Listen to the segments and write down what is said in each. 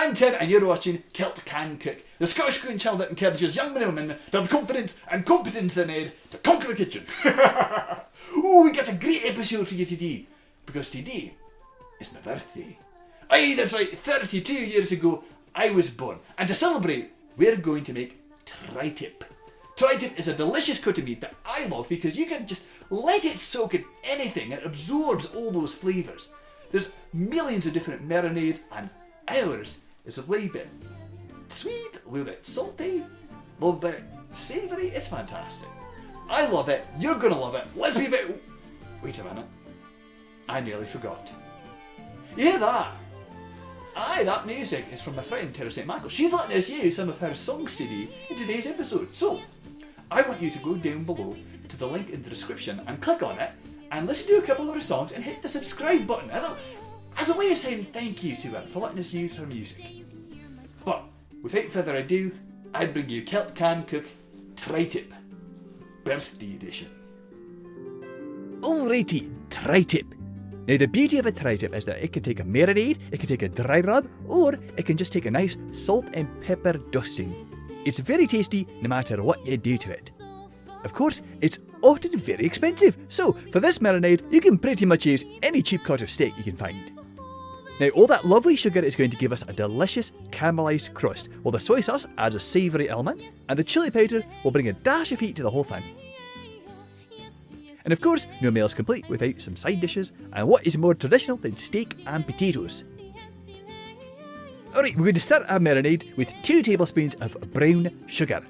I'm Kid and you're watching Kilt Can Cook, the Scottish cooking channel that encourages young men and women to have the confidence and competence they need to conquer the kitchen. Oh, we got a great episode for you today, because today is my birthday. Aye, that's right, 32 years ago I was born, and to celebrate we're going to make Tritip. Tritip is a delicious cut of meat that I love because you can just let it soak in anything, it absorbs all those flavours. There's millions of different marinades, and ours is a wee bit sweet, a little bit salty, a little bit savoury. It's fantastic. I love it, you're gonna love it. Let's be a bit... Wait a minute. I nearly forgot. You hear that? Aye, that music is from my friend Tara St. Michael. She's letting us use some of her songs today in today's episode. So, I want you to go down below to the link in the description and click on it and listen to a couple of her songs and hit the subscribe button as a way of saying thank you to her for letting us use her music. But without further ado, I bring you Kilt Can Cook Tritip Birthday Edition. Alrighty, Tritip. Now the beauty of a Tritip is that it can take a marinade, it can take a dry rub, or it can just take a nice salt and pepper dusting. It's very tasty no matter what you do to it. Of course, it's often very expensive, so for this marinade you can pretty much use any cheap cut of steak you can find. Now all that lovely sugar is going to give us a delicious caramelised crust, while the soy sauce adds a savoury element, and the chilli powder will bring a dash of heat to the whole thing. And of course, no meal's complete without some side dishes, and what is more traditional than steak and potatoes? Alright, we're going to start our marinade with 2 tablespoons of brown sugar.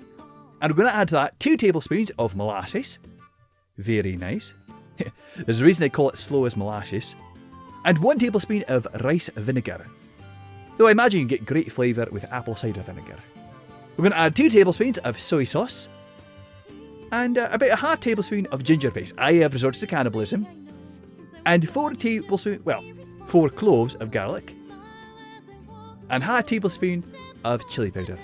And we're going to add to that 2 tablespoons of molasses. Very nice. There's a reason I call it slow as molasses. And 1 tablespoon of rice vinegar. Though I imagine you can get great flavour with apple cider vinegar. We're going to add 2 tablespoons of soy sauce. And about a half tablespoon of ginger paste. I have resorted to cannibalism. And 4 cloves of garlic. And half tablespoon of chilli powder.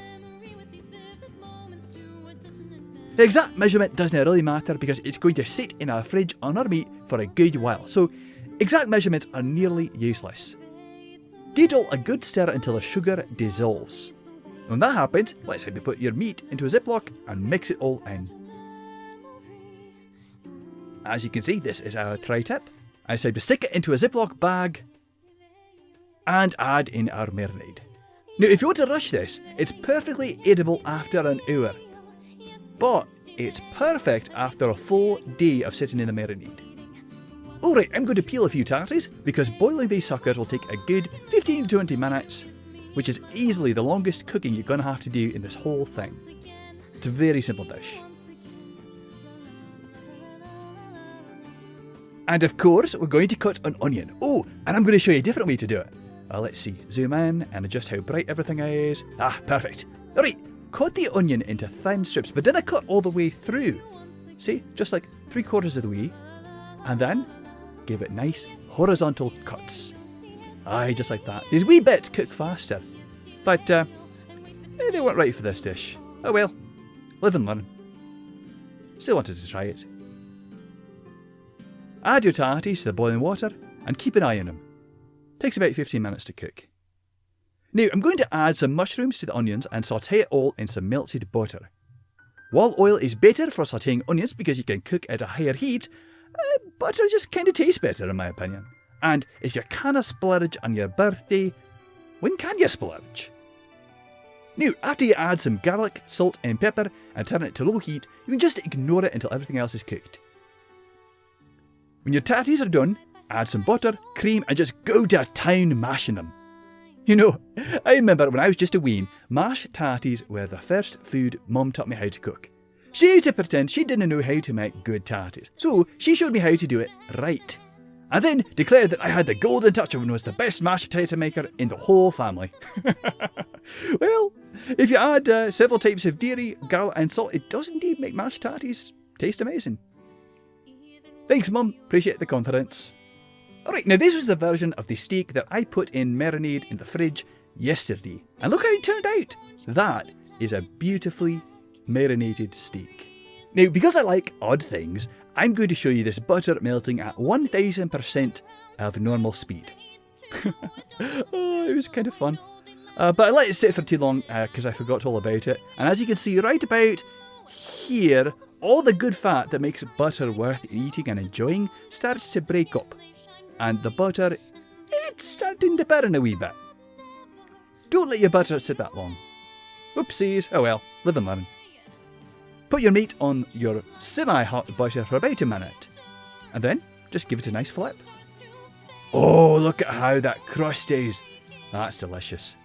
The exact measurement doesn't really matter because it's going to sit in our fridge on our meat for a good while, so exact measurements are nearly useless. Give it all a good stir until the sugar dissolves. When that happens, let's have you put your meat into a Ziploc and mix it all in. As you can see, this is our Tritip. I decided to stick it into a Ziploc bag and add in our marinade. Now if you want to rush this, it's perfectly edible after an hour. But it's perfect after a full day of sitting in the marinade. Alright, I'm going to peel a few tarties because boiling these suckers will take a good 15 to 20 minutes, which is easily the longest cooking you're going to have to do in this whole thing. It's a very simple dish. And of course, we're going to cut an onion. Oh, and I'm going to show you a different way to do it. Let's see, zoom in and adjust how bright everything is. Ah, perfect. Alright, cut the onion into thin strips, but didn't cut all the way through. See, just like 3/4 of the way. And then, give it nice horizontal cuts. Aye, just like that. These wee bits cook faster. But, they weren't right for this dish. Oh well, live and learn. Still wanted to try it. Add your tarties to the boiling water and keep an eye on them. Takes about 15 minutes to cook. Now I'm going to add some mushrooms to the onions and saute it all in some melted butter. While oil is better for sauteing onions because you can cook at a higher heat, butter just kind of tastes better in my opinion. And if you can't splurge on your birthday, when can you splurge? Now after you add some garlic, salt and pepper and turn it to low heat, you can just ignore it until everything else is cooked. When your tarties are done, add some butter, cream and just go to town mashing them. You know, I remember when I was just a ween, mashed tarties were the first food Mum taught me how to cook. She had to pretend she didn't know how to make good tarties, so she showed me how to do it right. And then declared that I had the golden touch and was the best mashed potato maker in the whole family. Well, if you add several types of dairy, garlic and salt, it does indeed make mashed tarties taste amazing. Thanks Mum, appreciate the confidence. Alright, now this was the version of the steak that I put in marinade in the fridge yesterday. And look how it turned out! That is a beautifully marinated steak. Now, because I like odd things, I'm going to show you this butter melting at 1000% of normal speed. Oh, it was kind of fun. But I let it sit for too long because I forgot all about it. And as you can see right about here, all the good fat that makes butter worth eating and enjoying starts to break up. And the butter, it's starting to burn a wee bit. Don't let your butter sit that long. Whoopsies, oh well, live and learn. Put your meat on your semi-hot butter for about a minute. And then, just give it a nice flip. Oh, look at how that crust is. That's delicious.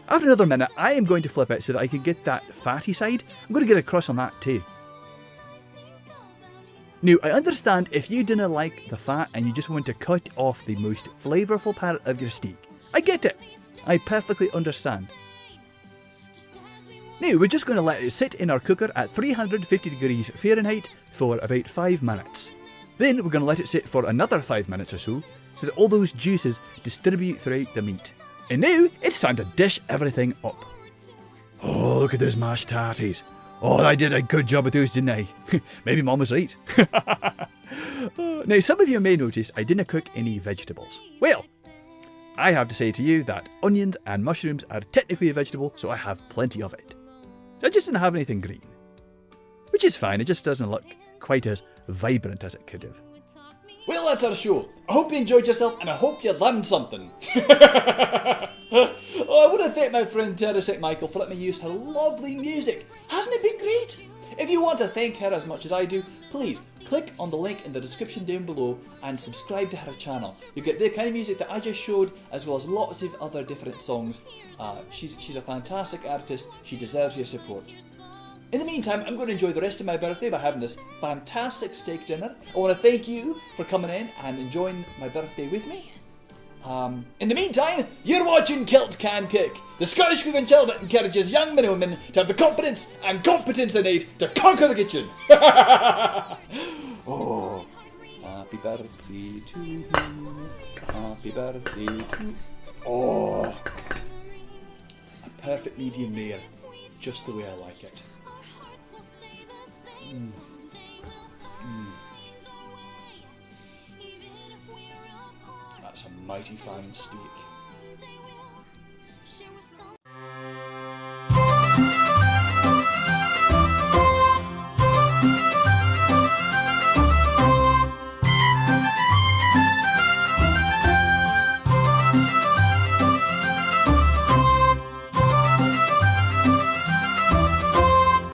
After another minute, I am going to flip it so that I can get that fatty side. I'm going to get a crust on that too. Now, I understand if you didn't like the fat and you just want to cut off the most flavourful part of your steak. I get it. I perfectly understand. Now, we're just going to let it sit in our cooker at 350 degrees Fahrenheit for about 5 minutes. Then we're going to let it sit for another 5 minutes or so that all those juices distribute throughout the meat. And now, it's time to dish everything up. Oh, look at those mashed tatties. Oh, I did a good job with those, didn't I? Maybe Mum was right. Now, some of you may notice I didn't cook any vegetables. Well, I have to say to you that onions and mushrooms are technically a vegetable, so I have plenty of it. I just didn't have anything green. Which is fine, it just doesn't look quite as vibrant as it could have. Well, that's our show. I hope you enjoyed yourself and I hope you learned something. Oh, I want to thank my friend Tritip Michel for letting me use her lovely music. Hasn't it been great? If you want to thank her as much as I do, please click on the link in the description down below and subscribe to her channel. You get the kind of music that I just showed, as well as lots of other different songs. She's a fantastic artist. She deserves your support. In the meantime, I'm going to enjoy the rest of my birthday by having this fantastic steak dinner. I want to thank you for coming in and enjoying my birthday with me. In the meantime, you're watching Kilt Can Cook, the Scottish cooking channel that encourages young men and women to have the confidence and competence they need to conquer the kitchen. Oh, happy birthday to you. Happy birthday to you. Oh, a perfect medium rare, just the way I like it. That's a mighty fine steak.